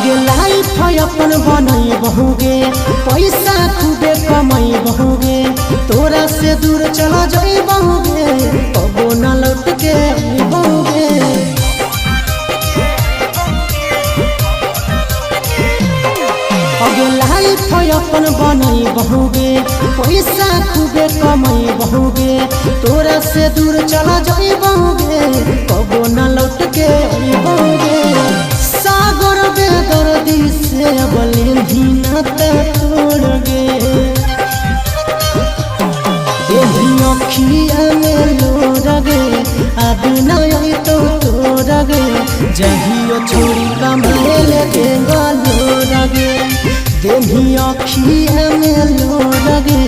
आगे लाइफ अपन बनई बहुगे, पैसा खूबे कमाई बहुगे, तोरा से दूर चला जाई बहुगे, कबो न लौट के बहुगे। आगे लाइफ अपन बनई बहुगे, पैसा खूबे कमाई बहुगे, तोरा से दूर चला जाई बहुगे, कबो न लौट के बहुगे। सागर बेदर्दी से बलिन नाता तोड़ गे, यही अखिया में लोर गे, अब नहीं तो तोड़ गे, जहियो छोड़ी कमाए ले लोर गे, देही अखिया में लोर गे,